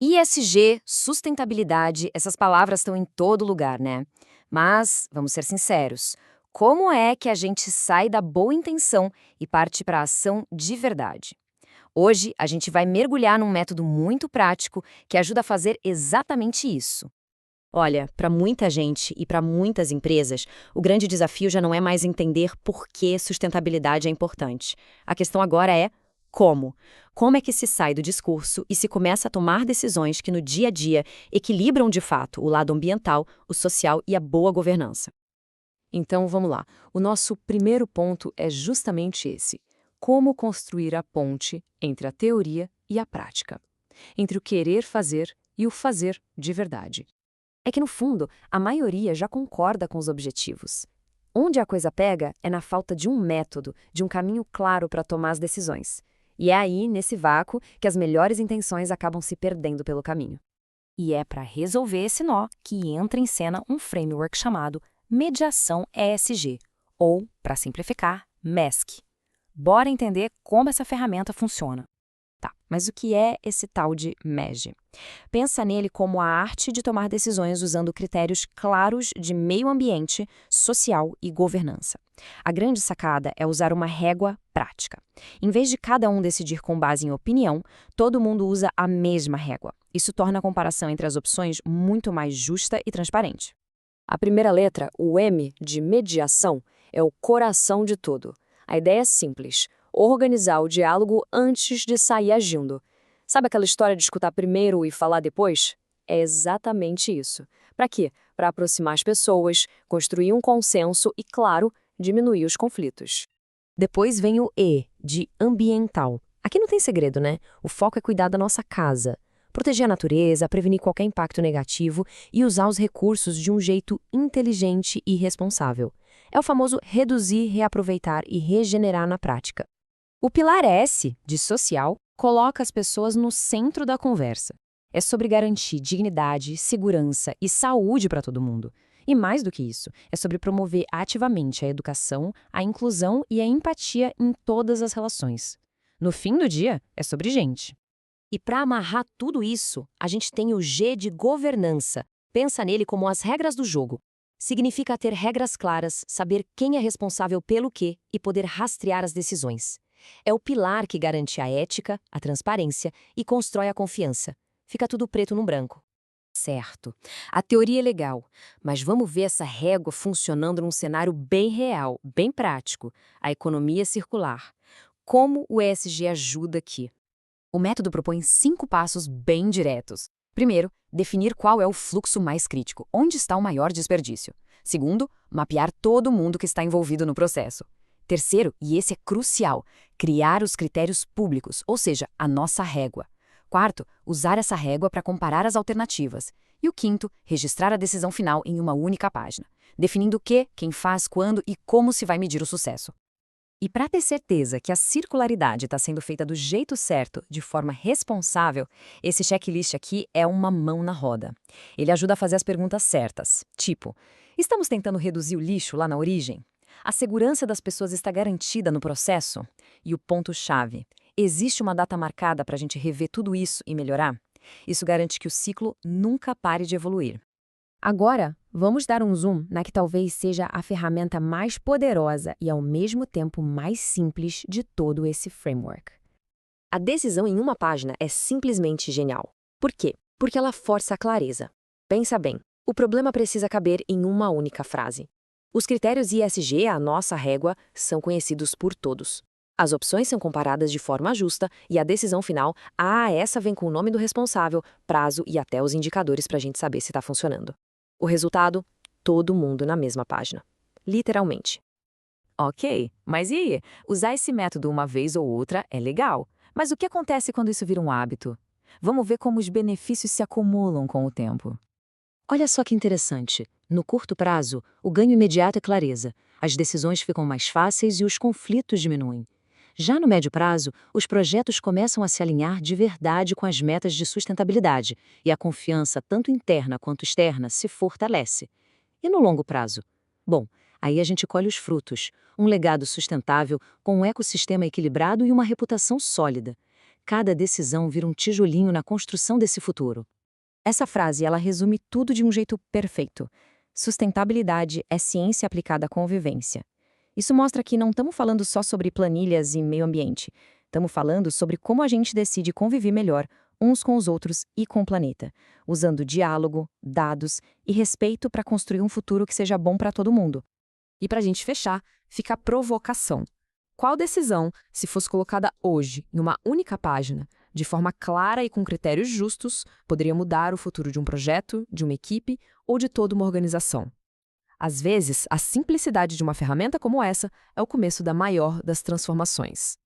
ISG, sustentabilidade, essas palavras estão em todo lugar, né? Mas, vamos ser sinceros, como é que a gente sai da boa intenção e parte para a ação de verdade? Hoje, a gente vai mergulhar num método muito prático que ajuda a fazer exatamente isso. Olha, para muita gente e para muitas empresas, o grande desafio já não é mais entender por que sustentabilidade é importante. A questão agora é como. Como é que se sai do discurso e se começa a tomar decisões que no dia a dia equilibram de fato o lado ambiental, o social e a boa governança? Então vamos lá. O nosso primeiro ponto é justamente esse: como construir a ponte entre a teoria e a prática, entre o querer fazer e o fazer de verdade. É que, no fundo, a maioria já concorda com os objetivos. Onde a coisa pega é na falta de um método, de um caminho claro para tomar as decisões. E é aí, nesse vácuo, que as melhores intenções acabam se perdendo pelo caminho. E é para resolver esse nó que entra em cena um framework chamado Mediação ESG, ou, para simplificar, MESC. Bora entender como essa ferramenta funciona. Tá, mas o que é esse tal de MEG? Pensa nele como a arte de tomar decisões usando critérios claros de meio ambiente, social e governança. A grande sacada é usar uma régua prática. Em vez de cada um decidir com base em opinião, todo mundo usa a mesma régua. Isso torna a comparação entre as opções muito mais justa e transparente. A primeira letra, o M de mediação, é o coração de tudo. A ideia é simples: organizar o diálogo antes de sair agindo. Sabe aquela história de escutar primeiro e falar depois? É exatamente isso. Para quê? Para aproximar as pessoas, construir um consenso e, claro, diminuir os conflitos. Depois vem o E, de ambiental. Aqui não tem segredo, né? O foco é cuidar da nossa casa. Proteger a natureza, prevenir qualquer impacto negativo e usar os recursos de um jeito inteligente e responsável. É o famoso reduzir, reaproveitar e regenerar na prática. O pilar S, de social, coloca as pessoas no centro da conversa. É sobre garantir dignidade, segurança e saúde para todo mundo. E mais do que isso, é sobre promover ativamente a educação, a inclusão e a empatia em todas as relações. No fim do dia, é sobre gente. E para amarrar tudo isso, a gente tem o G de governança. Pensa nele como as regras do jogo. Significa ter regras claras, saber quem é responsável pelo quê e poder rastrear as decisões. É o pilar que garante a ética, a transparência e constrói a confiança. Fica tudo preto no branco. Certo. A teoria é legal, mas vamos ver essa régua funcionando num cenário bem real, bem prático, a economia circular. Como o ESG ajuda aqui? O método propõe 5 passos bem diretos. Primeiro, definir qual é o fluxo mais crítico, onde está o maior desperdício. Segundo, mapear todo mundo que está envolvido no processo. Terceiro, e esse é crucial, criar os critérios públicos, ou seja, a nossa régua. Quarto, usar essa régua para comparar as alternativas. E o quinto, registrar a decisão final em uma única página, definindo o que, quem faz, quando e como se vai medir o sucesso. E para ter certeza que a circularidade está sendo feita do jeito certo, de forma responsável, esse checklist aqui é uma mão na roda. Ele ajuda a fazer as perguntas certas, tipo: estamos tentando reduzir o lixo lá na origem? A segurança das pessoas está garantida no processo? E o ponto-chave: existe uma data marcada para a gente rever tudo isso e melhorar? Isso garante que o ciclo nunca pare de evoluir. Agora, vamos dar um zoom na que talvez seja a ferramenta mais poderosa e ao mesmo tempo mais simples de todo esse framework. A decisão em uma página é simplesmente genial. Por quê? Porque ela força a clareza. Pensa bem, o problema precisa caber em uma única frase. Os critérios ISG, a nossa régua, são conhecidos por todos. As opções são comparadas de forma justa e a decisão final, essa vem com o nome do responsável, prazo e até os indicadores para a gente saber se está funcionando. O resultado? Todo mundo na mesma página. Literalmente. Ok, mas e aí? Usar esse método uma vez ou outra é legal. Mas o que acontece quando isso vira um hábito? Vamos ver como os benefícios se acumulam com o tempo. Olha só que interessante. No curto prazo, o ganho imediato é clareza. As decisões ficam mais fáceis e os conflitos diminuem. Já no médio prazo, os projetos começam a se alinhar de verdade com as metas de sustentabilidade e a confiança, tanto interna quanto externa, se fortalece. E no longo prazo? Bom, aí a gente colhe os frutos, um legado sustentável com um ecossistema equilibrado e uma reputação sólida. cada decisão vira um tijolinho na construção desse futuro. Essa frase, ela resume tudo de um jeito perfeito. Sustentabilidade é ciência aplicada à convivência. Isso mostra que não estamos falando só sobre planilhas e meio ambiente. Estamos falando sobre como a gente decide conviver melhor uns com os outros e com o planeta, usando diálogo, dados e respeito para construir um futuro que seja bom para todo mundo. E para a gente fechar, fica a provocação. Qual decisão, se fosse colocada hoje, em uma única página, de forma clara e com critérios justos, poderia mudar o futuro de um projeto, de uma equipe ou de toda uma organização? Às vezes, a simplicidade de uma ferramenta como essa é o começo da maior das transformações.